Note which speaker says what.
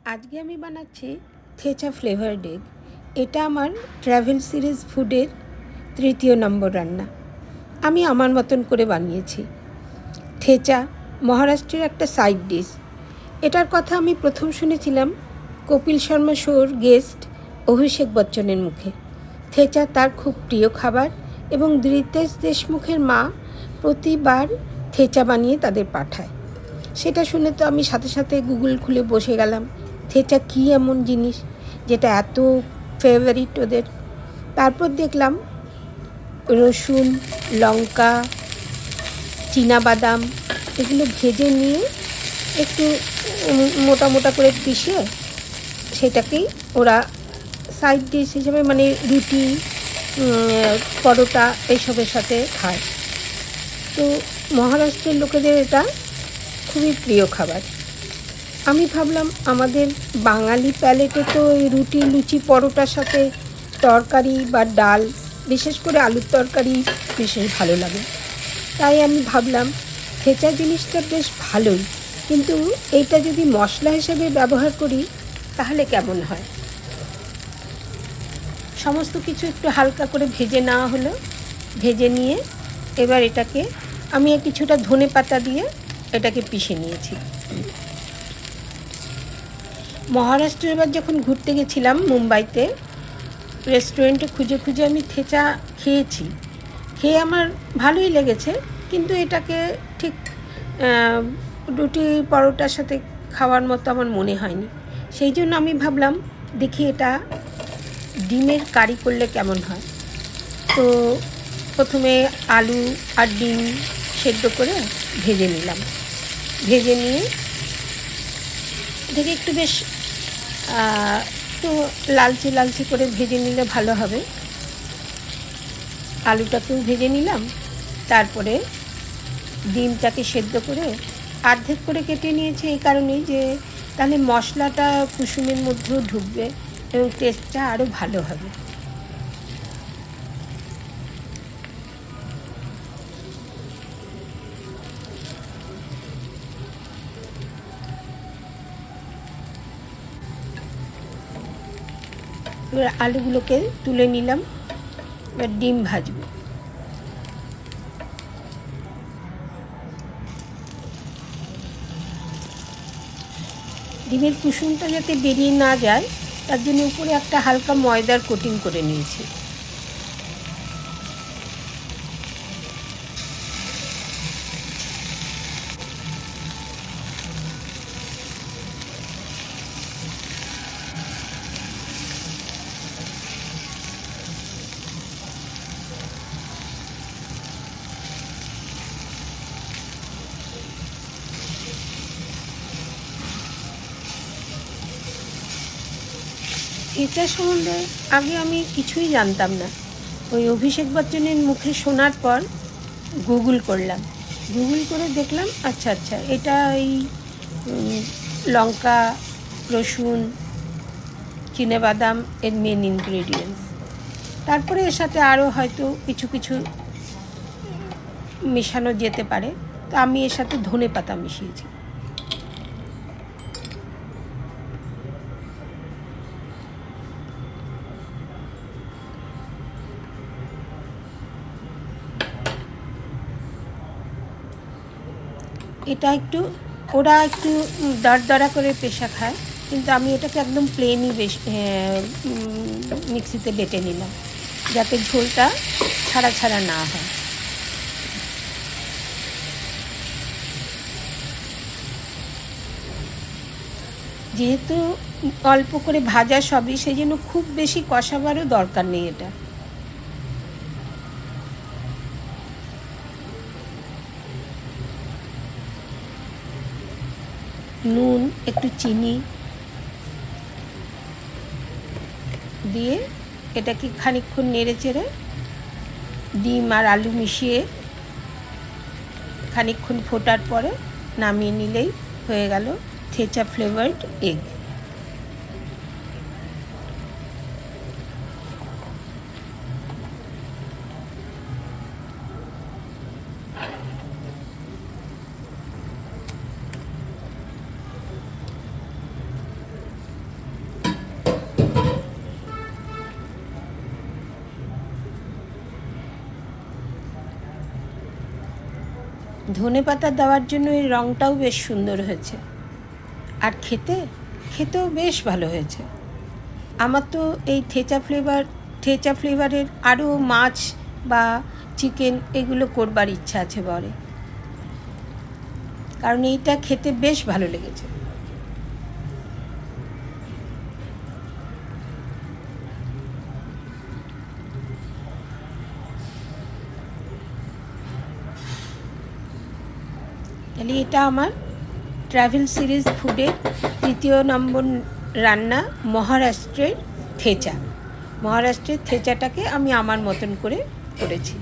Speaker 1: আজকে আমি বানাচ্ছি থেচা ফ্লেভারড এগ। এটা আমার ট্র্যাভেল সিরিজ ফুডের 3য় নম্বর রান্না। আমি আমার মতন করে বানিয়েছি। থেচা মহারাষ্ট্রের একটা সাইড ডিশ। এটার কথা আমি প্রথম শুনেছিলাম কপিল শর্মা শোর গেস্ট অভিষেক বচ্চনের মুখে। থেচা তার খুব প্রিয় খাবার এবং রিতেশ দেশমুখের মা প্রতিবার থেচা বানিয়ে তাদের পাঠায়। সেটা শুনে তো আমি সাথে সাথে গুগল খুলে বসে গেলাম, থেচা কী এমন জিনিস যেটা এত ফেভারিট ওদের। তারপর দেখলাম রসুন, লঙ্কা, চীনাবাদাম এগুলো ভেজে নিয়ে একটু মোটা মোটা করে পিষে সেটাকেই ওরা সাইড ডিশ হিসেবে মানে রুটি, পরোটা এইসবের সাথে খায়। তো মহারাষ্ট্রের লোকেদের এটা খুবই প্রিয় খাবার। আমি ভাবলাম আমাদের বাঙালি প্যালেটে তো এই রুটি, লুচি, পরোটার সাথে তরকারি বা ডাল, বিশেষ করে আলুর তরকারি বিশেষ ভালো লাগে। তাই আমি ভাবলাম থেচা জিনিসটা বেশ ভালোই, কিন্তু এইটা যদি মশলা হিসেবে ব্যবহার করি তাহলে কেমন হয়। সমস্ত কিছু একটু হালকা করে ভেজে নেওয়া হলো। ভেজে নিয়ে এবার এটাকে আমি কিছুটা ধনে পাতা দিয়ে এটাকে পিষে নিয়েছি। মহারাষ্ট্রে এবার যখন ঘুরতে গেছিলাম মুম্বাইতে, রেস্টুরেন্টে খুঁজে খুঁজে আমি থেচা খেয়েছি। খেয়ে আমার ভালোই লেগেছে, কিন্তু এটাকে ঠিক রুটি পরোটার সাথে খাওয়ার মতো আমার মনে হয়নি। সেই জন্য আমি ভাবলাম দেখি এটা ডিমের কারি করলে কেমন হয়। তো প্রথমে আলু আর ডিম সেদ্ধ করে ভেজে নিলাম। ভেজে নিয়ে দেখে একটু বেশ একটু লালচে লালচে করে ভেজে নিলে ভালো হবে। আলুটাকেও ভেজে নিলাম। তারপরে ডিমটাকে সেদ্ধ করে অর্ধেক করে কেটে নিয়েছি এই কারণেই যে তাহলে মশলাটা কুসুমের মধ্যেও ঢুকবে এবং টেস্টটা আরও ভালো হবে। এবার আলুগুলোকে তুলে নিলাম। এবার ডিম ভাজবো। ডিমের কুসুমটা যাতে বেরিয়ে না যায় তার জন্য উপরে একটা হালকা ময়দার কোটিং করে নিয়েছি। থেচা সম্বন্ধে আগে আমি কিছুই জানতাম না। ওই অভিষেক বচ্চনের মুখে শোনার পর গুগল করলাম। গুগল করে দেখলাম আচ্ছা এটা এই লঙ্কা, রসুন, চিনেবাদাম এর মেন ইনগ্রেডিয়েন্টস। তারপরে এর সাথে আরও হয়তো কিছু কিছু মেশানো যেতে পারে। তো আমি এর সাথে ধনে পাতা মিশিয়েছি। এটা একটু ওরা একটু দরদরা করে পেশা খায়, কিন্তু আমি এটাকে একদম প্লেনই মিক্সিতে বেটে নিলাম যাতে ঝোলটা ছাড়া ছাড়া না হয়। যেহেতু অল্প করে ভাজা সবই, সেই জন্য খুব বেশি কষাবারও দরকার নেই। এটা নুন, একটু চিনি দিয়ে এটাকে খানিকক্ষণ নেড়ে চেড়ে ডিম আর আলু মিশিয়ে খানিকক্ষণ ফোটার পরে নামিয়ে নিলেই হয়ে গেল থেচা ফ্লেভারড এগ। ধনেপাতা দেওয়ার জন্য এর রঙটাও বেশ সুন্দর হয়েছে, আর খেতেও বেশ ভালো হয়েছে। আমার তো এই থেচা ফ্লেভারের আরও মাছ বা চিকেন এগুলো করবার ইচ্ছা আছে বরে, কারণ এইটা খেতে বেশ ভালো লেগেছে। তাহলে এটা আমার ট্রাভেল সিরিজ ফুডের 3য় নম্বর রান্না, মহারাষ্ট্রের থেচা। মহারাষ্ট্রের থেচাটাকে আমি আমার মতন করে করেছি।